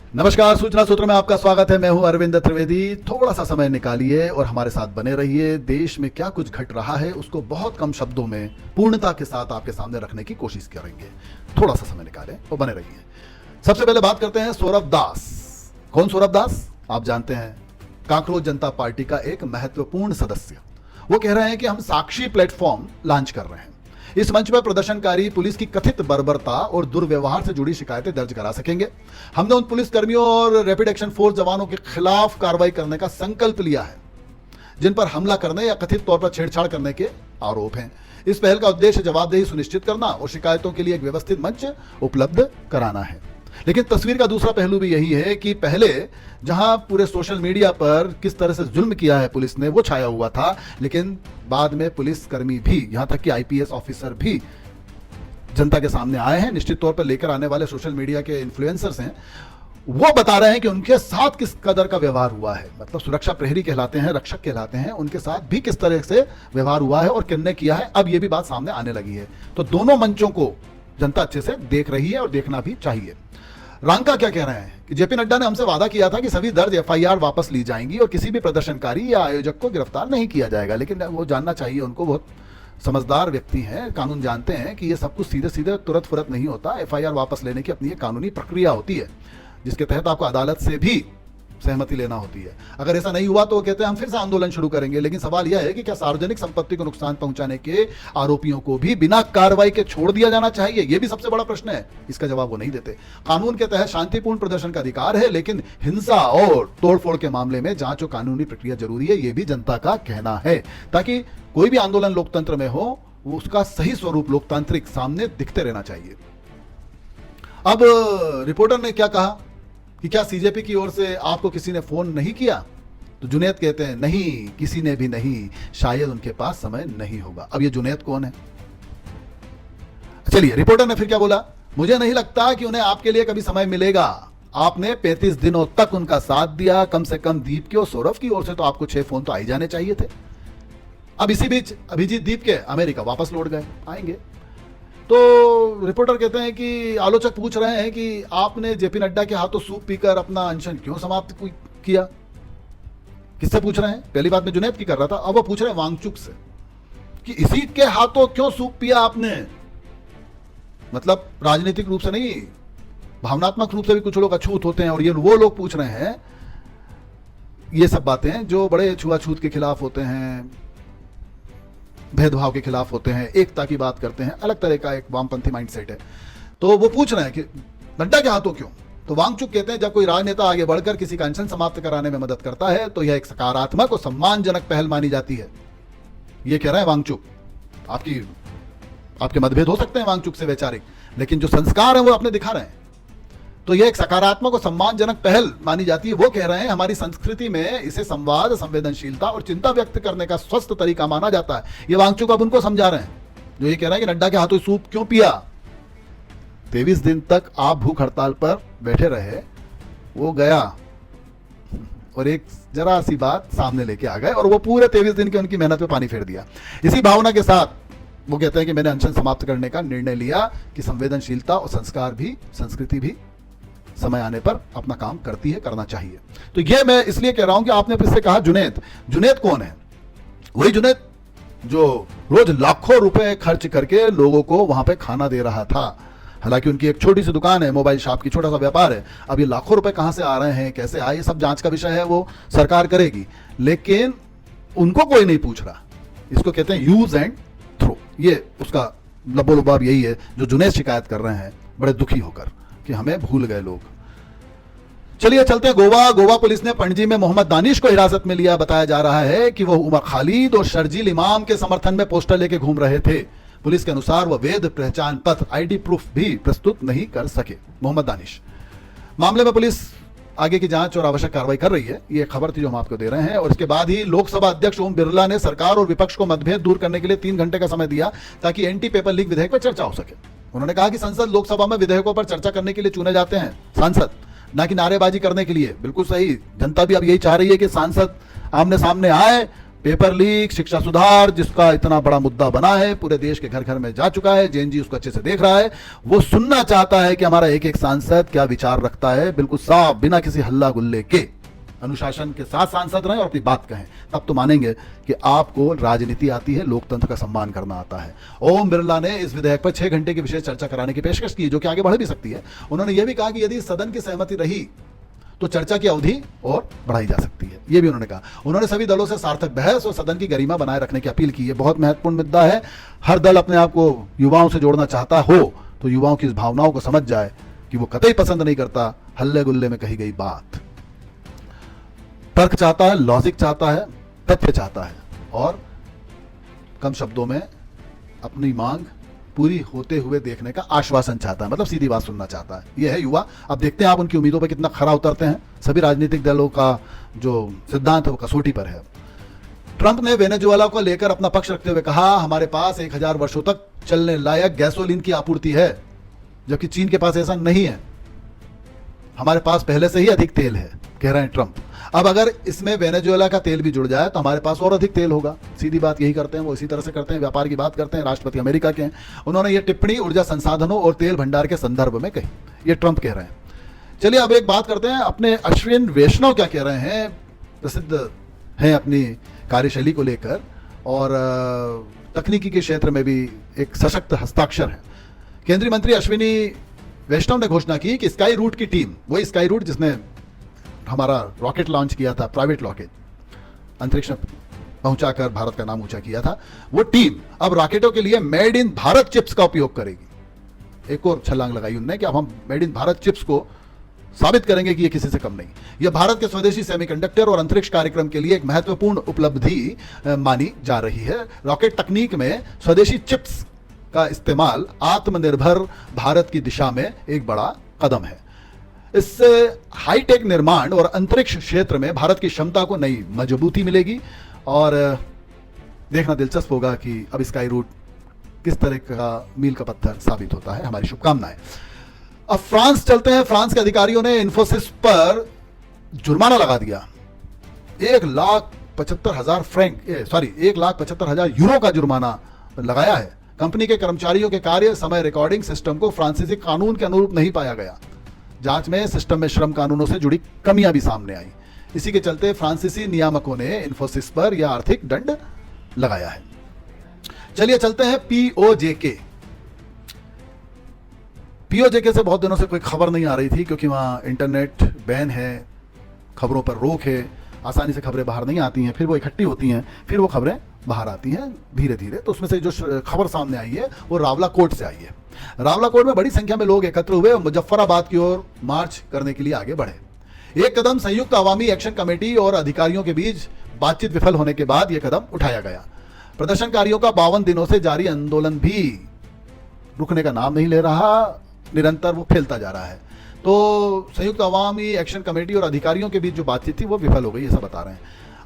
नमस्कार, सूचना सूत्र में आपका स्वागत है। मैं हूं अरविंद त्रिवेदी। थोड़ा सा समय निकालिए और हमारे साथ बने रहिए। देश में क्या कुछ घट रहा है उसको बहुत कम शब्दों में पूर्णता के साथ आपके सामने रखने की कोशिश करेंगे। थोड़ा सा समय निकालें और बने रहिए। सबसे पहले बात करते हैं सौरभ दास। कौन सौरभ दास? आप जानते हैं, कांकरोच जनता पार्टी का एक महत्वपूर्ण सदस्य। वो कह रहे हैं कि हम साक्षी प्लेटफॉर्म लॉन्च कर रहे हैं। इस मंच पर प्रदर्शनकारी पुलिस की कथित बर्बरता और दुर्व्यवहार से जुड़ी शिकायतें दर्ज करा सकेंगे। हमने उन पुलिस कर्मियों और रैपिड एक्शन फोर्स जवानों के खिलाफ कार्रवाई करने का संकल्प लिया है जिन पर हमला करने या कथित तौर पर छेड़छाड़ करने के आरोप हैं। इस पहल का उद्देश्य जवाबदेही सुनिश्चित करना और शिकायतों के लिए एक व्यवस्थित मंच उपलब्ध कराना है। लेकिन तस्वीर का दूसरा पहलू भी यही है कि पहले जहां पूरे सोशल मीडिया पर किस तरह से जुल्म किया है पुलिस ने वो छाया हुआ था, लेकिन बाद में पुलिस कर्मी भी, यहां तक कि आईपीएस ऑफिसर भी जनता के सामने आए हैं। निश्चित तौर पर लेकर आने वाले सोशल मीडिया के इन्फ्लुएंसर्स हैं, वो बता रहे हैं कि उनके साथ किस कदर का व्यवहार हुआ है। मतलब सुरक्षा प्रहरी कहलाते हैं, रक्षक कहलाते हैं, उनके साथ भी किस तरह से व्यवहार हुआ है और किसने किया है, अब ये भी बात सामने आने लगी है। तो दोनों मंचों को जनता अच्छे से देख रही है और देखना भी चाहिए। रांका क्या कह रहे हैं कि जेपी नड्डा ने हमसे वादा किया था कि सभी दर्ज एफआईआर वापस ली जाएंगी और किसी भी प्रदर्शनकारी या आयोजक को गिरफ्तार नहीं किया जाएगा। लेकिन वो जानना चाहिए उनको, बहुत समझदार व्यक्ति हैं, कानून जानते हैं कि ये सब कुछ सीधे सीधे तुरंत फुरत नहीं होता। एफआईआर वापस लेने की अपनी एक कानूनी प्रक्रिया होती है जिसके तहत आपको अदालत से भी सहमति लेना होती है। अगर ऐसा नहीं हुआ तो वो कहते हैं हम फिर से आंदोलन शुरू करेंगे। लेकिन सवाल यह है कि क्या सार्वजनिक संपत्ति को नुकसान पहुंचाने के आरोपियों को भी बिना कार्रवाई के छोड़ दिया जाना चाहिए? यह भी सबसे बड़ा प्रश्न है। इसका जवाब वो नहीं देते। कानून के तहत शांतिपूर्ण प्रदर्शन का अधिकार है, लेकिन हिंसा और तोड़फोड़ के मामले में जांच और कानूनी प्रक्रिया जरूरी है, यह भी जनता का कहना है। ताकि कोई भी आंदोलन लोकतंत्र में हो, उसका सही स्वरूप लोकतांत्रिक सामने दिखते रहना चाहिए। अब रिपोर्टर ने क्या कहा कि क्या सीजेपी की ओर से आपको किसी ने फोन नहीं किया? तो जुनैद कहते हैं नहीं, किसी ने भी नहीं, शायद उनके पास समय नहीं होगा। अब ये जुनैद कौन है? चलिए, रिपोर्टर ने फिर क्या बोला, मुझे नहीं लगता कि उन्हें आपके लिए कभी समय मिलेगा। आपने 35 दिनों तक उनका साथ दिया। कम से कम दीप के और सौरभ की ओर से तो आपको 6 फोन तो आ ही जाने चाहिए थे। अब इसी बीच अभिजीत दीप के अमेरिका वापस लौट गए, आएंगे। तो रिपोर्टर कहते हैं कि आलोचक पूछ रहे हैं कि आपने जेपी नड्डा के हाथों सूप पीकर अपना अनशन क्यों समाप्त किया? किससे पूछ रहे हैं? पहली बात में जुनैद की कर रहा था, अब वो पूछ रहे हैं वांगचुक से कि इसी के हाथों क्यों सूप पिया आपने। मतलब राजनीतिक रूप से नहीं, भावनात्मक रूप से भी कुछ लोग अछूत होते हैं, और ये वो लोग पूछ रहे हैं ये सब बातें जो बड़े छुआछूत के खिलाफ होते हैं, भेदभाव के खिलाफ होते हैं, एकता की बात करते हैं, अलग तरह का एक वामपंथी माइंडसेट है। तो वो पूछ रहे हैं कि नड्डा के हाथों क्यों? तो वांगचुक कहते हैं जब कोई राजनेता आगे बढ़कर किसी का अनशन समाप्त कराने में मदद करता है तो यह एक सकारात्मक और सम्मानजनक पहल मानी जाती है। ये कह रहा है वांगचुक। आपके मतभेद हो सकते हैं वांगचुक से वैचारिक, लेकिन जो संस्कार है वो आपने दिखा रहे हैं। तो यह एक सकारात्मक और सम्मानजनक पहल मानी जाती है। वो कह रहे हैं हमारी संस्कृति में इसे संवाद, संवेदनशीलता और चिंता व्यक्त करने का स्वस्थ तरीका माना जाता है। ये वांगचुक अब उनको समझा रहे हैं जो ये कह रहे हैं कि नड्डा के हाथों सूप क्यों पिया। 23 दिन तक आप भूख हड़ताल पर बैठे रहे, वो गया और एक जरा सी बात सामने लेके आ गए और वो पूरे 23 दिन की उनकी मेहनत पे पानी फेर दिया। इसी भावना के साथ वो कहते हैं कि मैंने अनशन समाप्त करने का निर्णय लिया कि संवेदनशीलता और संस्कार भी, संस्कृति भी समय आने पर अपना काम करती है, करना चाहिए। तो ये मैं इसलिए कह रहा हूं कि आपने फिर से कहा जुनैद। जुनैद कौन है? वही जुनैद जो रोज लाखों रुपए खर्च करके लोगों को वहां पे खाना दे रहा था। हालांकि उनकी एक छोटी सी दुकान है, मोबाइल शॉप की, छोटा सा व्यापार है। अब ये लाखों रुपए कहां से आ रहे हैं, कैसे आए, ये सब जांच का विषय है, वो सरकार करेगी। लेकिन उनको कोई नहीं पूछ रहा। इसको कहते हैं यूज एंड थ्रो। ये उसका लबोलुबाब यही है जो जुनैद शिकायत कर रहे हैं बड़े दुखी होकर कि हमें भूल गए लोग। चलिए चलते हैं गोवा। गोवा पुलिस ने पणजी में मोहम्मद दानिश को हिरासत में लिया। बताया जा रहा है कि वह उमर खालिद और शर्जील इमाम के समर्थन में पोस्टर लेके घूम रहे थे। पुलिस के अनुसार वह वैध पहचान पत्र, आईडी प्रूफ भी प्रस्तुत नहीं कर सके। मोहम्मद दानिश मामले में पुलिस आगे की जांच और आवश्यक कार्रवाई कर रही है। ये खबर थी जो हम आपको दे रहे हैं। और इसके बाद ही लोकसभा अध्यक्ष ओम बिरला ने सरकार और विपक्ष को मतभेद दूर करने के लिए 3 घंटे का समय दिया ताकि एंटी पेपर लीक विधेयक पर चर्चा हो सके। उन्होंने कहा कि संसद लोकसभा में विधेयकों पर चर्चा करने के लिए चुने जाते हैं सांसद, ना कि नारेबाजी करने के लिए। बिल्कुल सही, जनता भी अब यही चाह रही है कि सांसद आमने सामने आए, पेपर लीक, शिक्षा सुधार, जिसका इतना बड़ा मुद्दा बना है, पूरे देश के घर घर में जा चुका है, जेएनजी उसको अच्छे से देख रहा है, वो सुनना चाहता है कि हमारा एक एक सांसद क्या विचार रखता है, बिल्कुल साफ, बिना किसी हल्ला गुल्ले के अनुशासन के साथ सांसद रहें और अपनी बात कहें, तब तो मानेंगे कि आपको राजनीति आती है, लोकतंत्र का सम्मान करना आता है। ओम बिरला ने इस विधेयक पर 6 घंटे की विशेष चर्चा कराने की पेशकश की, जो कि आगे बढ़ भी सकती है। उन्होंने यह भी कहा कि यदि सदन की सहमति रही तो चर्चा की अवधि और बढ़ाई जा सकती है, यह भी उन्होंने कहा। उन्होंने सभी दलों से सार्थक बहस और सदन की गरिमा बनाए रखने की अपील की है। बहुत महत्वपूर्ण मुद्दा है। हर दल अपने आप को युवाओं से जोड़ना चाहता हो तो युवाओं की इस भावनाओं को समझ जाए कि वो कतई पसंद नहीं करता हल्ले गुल्ले में कही गई बात। तर्क चाहता है, लॉजिक चाहता है, तथ्य चाहता है और कम शब्दों में अपनी मांग पूरी होते हुए देखने का आश्वासन चाहता है, मतलब सीधी बात सुनना चाहता है। यह है युवा। अब देखते हैं आप उनकी उम्मीदों पर कितना खरा उतरते हैं। सभी राजनीतिक दलों का जो सिद्धांत है वो कसौटी पर है। ट्रंप ने वेनेजुएला को लेकर अपना पक्ष रखते हुए कहा, हमारे पास 1000 वर्षों तक चलने लायक गैसोलीन की आपूर्ति है, जबकि चीन के पास ऐसा नहीं है। हमारे पास पहले से ही अधिक तेल है, कह रहे हैं ट्रंप। अब अगर इसमें वेनेजुएला का तेल भी जुड़ जाए तो हमारे पास और अधिक तेल होगा। सीधी बात यही करते हैं, वो इसी तरह से करते हैं, व्यापार की बात करते हैं। राष्ट्रपति अमेरिका के हैं। उन्होंने ये टिप्पणी ऊर्जा संसाधनों और तेल भंडार के संदर्भ में कही। ये ट्रंप कह रहे हैं। चलिए अब एक बात करते हैं, अपने अश्विन वैष्णव क्या कह रहे हैं। प्रसिद्ध हैं अपनी कार्यशैली को लेकर और तकनीकी के क्षेत्र में भी एक सशक्त हस्ताक्षर है। केंद्रीय मंत्री अश्विनी वैष्णव ने घोषणा की कि स्काई रूट की टीम, वही स्काई रूट जिसने हमारा रॉकेट लॉन्च किया था, प्राइवेट रॉकेट अंतरिक्ष में पहुंचाकर भारत का नाम ऊंचा किया था, वो टीम अब रॉकेटों के लिए मेड इन भारत चिप्स का उपयोग करेगी। एक और छलांग लगाई उन्होंने कि अब हम मेड इन भारत चिप्स को साबित करेंगे कि ये किसी से कम नहीं। यह भारत के स्वदेशी सेमीकंडक्टर और अंतरिक्ष कार्यक्रम के लिए एक महत्वपूर्ण उपलब्धि मानी जा रही है। रॉकेट तकनीक में स्वदेशी चिप्स का इस्तेमाल आत्मनिर्भर भारत की दिशा में एक बड़ा कदम है। इससे हाईटेक निर्माण और अंतरिक्ष क्षेत्र में भारत की क्षमता को नई मजबूती मिलेगी और देखना दिलचस्प होगा कि अब स्काई रूट किस तरह का मील का पत्थर साबित होता है। हमारी शुभकामनाएं। अब फ्रांस चलते हैं। फ्रांस के अधिकारियों ने इन्फोसिस पर जुर्माना लगा दिया। 1,75,000 यूरो का जुर्माना लगाया है। कंपनी के कर्मचारियों के कार्य समय रिकॉर्डिंग सिस्टम को फ्रांसीसी कानून के अनुरूप नहीं पाया गया। जांच में सिस्टम में श्रम कानूनों से जुड़ी कमियां भी सामने आई। इसी के चलते फ्रांसीसी नियामकों ने इन्फोसिस पर यह आर्थिक दंड लगाया है। चलिए चलते हैं पीओजेके। पीओजेके से बहुत दिनों से कोई खबर नहीं आ रही थी क्योंकि वहां इंटरनेट बैन है, खबरों पर रोक है, आसानी से खबरें बाहर नहीं आती हैं, फिर वो इकट्ठी होती हैं, फिर वो खबरें बाहर आती हैं धीरे धीरे। तो उसमें से जो खबर सामने आई है वो रावला कोर्ट से आई है। रावला कोर्ट में बड़ी संख्या में लोग एकत्र हुए और मुजफ्फराबाद की ओर मार्च करने के लिए आगे बढ़े। एक कदम संयुक्त अवामी एक्शन कमेटी और अधिकारियों के बीच बातचीत विफल होने के बाद यह कदम उठाया गया। प्रदर्शनकारियों का 52 दिनों से जारी आंदोलन भी रुकने का नाम नहीं ले रहा, निरंतर वो फैलता जा रहा है। तो संयुक्त अवामी एक्शन कमेटी और अधिकारियों के बीच जो बातचीत थी वो विफल हो गई, ऐसा बता रहे हैं।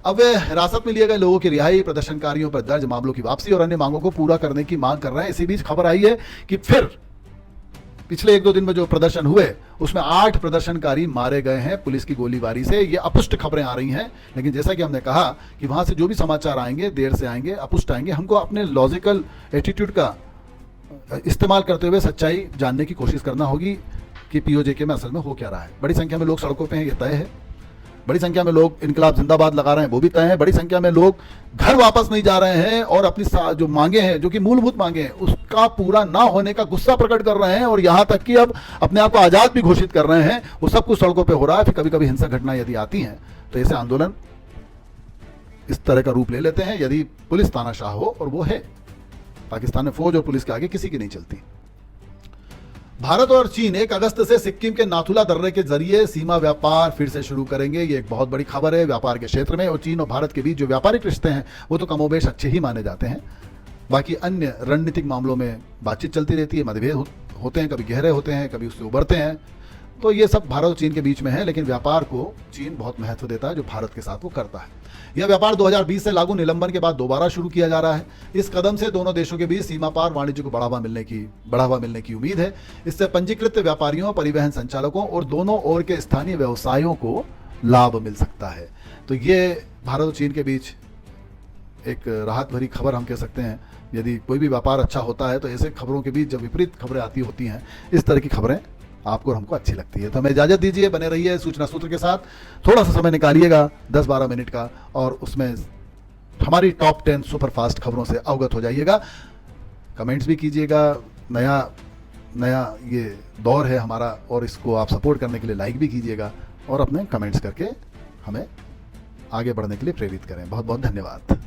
अब वे हिरासत में लिए गए लोगों की रिहाई, प्रदर्शनकारियों पर दर्ज मामलों की वापसी और अन्य मांगों को पूरा करने की मांग कर रहे हैं। इसी बीच खबर आई है कि फिर पिछले 1-2 दिन में जो प्रदर्शन हुए उसमें 8 प्रदर्शनकारी मारे गए हैं पुलिस की गोलीबारी से। ये अपुष्ट खबरें आ रही हैं, लेकिन जैसा कि हमने कहा कि वहां से जो भी समाचार आएंगे देर से आएंगे, अपुष्ट आएंगे। हमको अपने लॉजिकल एटीट्यूड का इस्तेमाल करते हुए सच्चाई जानने की कोशिश करना होगी कि पीओजेके में असल में हो क्या रहा है। बड़ी संख्या में लोग सड़कों पे हैं, ये तय है। बड़ी संख्या में लोग इनकलाब जिंदाबाद लगा रहे हैं, वो भी तय है। बड़ी संख्या में लोग घर वापस नहीं जा रहे हैं और अपनी जो मांगे हैं, जो कि मूलभूत मांगे हैं, उसका पूरा ना होने का गुस्सा प्रकट कर रहे हैं और यहां तक कि अब अपने आप को आजाद भी घोषित कर रहे हैं। वो सब कुछ सड़कों पे हो रहा है। फिर कभी कभी हिंसक घटनाएं यदि आती हैं तो ऐसे आंदोलन इस तरह का रूप ले लेते हैं यदि पुलिस तानाशाह हो, और वो है। पाकिस्तान में फौज और पुलिस के आगे किसी की नहीं चलती। भारत और चीन 1 अगस्त से सिक्किम के नाथुला दर्रे के जरिए सीमा व्यापार फिर से शुरू करेंगे। ये एक बहुत बड़ी खबर है व्यापार के क्षेत्र में। और चीन और भारत के बीच जो व्यापारिक रिश्ते हैं वो तो कमोबेश अच्छे ही माने जाते हैं। बाकी अन्य रणनीतिक मामलों में बातचीत चलती रहती है, मतभेद होते हैं, कभी गहरे होते हैं, कभी उससे उभरते हैं। तो ये सब भारत और चीन के बीच में है, लेकिन व्यापार को चीन बहुत महत्व देता है जो भारत के साथ वो करता है। यह व्यापार 2020 से लागू निलंबन के बाद दोबारा शुरू किया जा रहा है। इस कदम से दोनों देशों के बीच सीमा पार वाणिज्य को बढ़ावा मिलने की उम्मीद है। इससे पंजीकृत व्यापारियों, परिवहन संचालकों और दोनों ओर के स्थानीय व्यवसायों को लाभ मिल सकता है। तो ये भारत और चीन के बीच एक राहत भरी खबर हम कह सकते हैं। यदि कोई भी व्यापार अच्छा होता है तो ऐसे खबरों के बीच जब विपरीत खबरें आती होती हैं, इस तरह की खबरें आपको और हमको अच्छी लगती है। तो हमें इजाज़त दीजिए, बने रहिए सूचना सूत्र के साथ। थोड़ा सा समय निकालिएगा 10-12 मिनट का, और उसमें हमारी टॉप 10 सुपरफास्ट खबरों से अवगत हो जाइएगा। कमेंट्स भी कीजिएगा। नया ये दौर है हमारा, और इसको आप सपोर्ट करने के लिए लाइक भी कीजिएगा, और अपने कमेंट्स करके हमें आगे बढ़ने के लिए प्रेरित करें। बहुत बहुत धन्यवाद।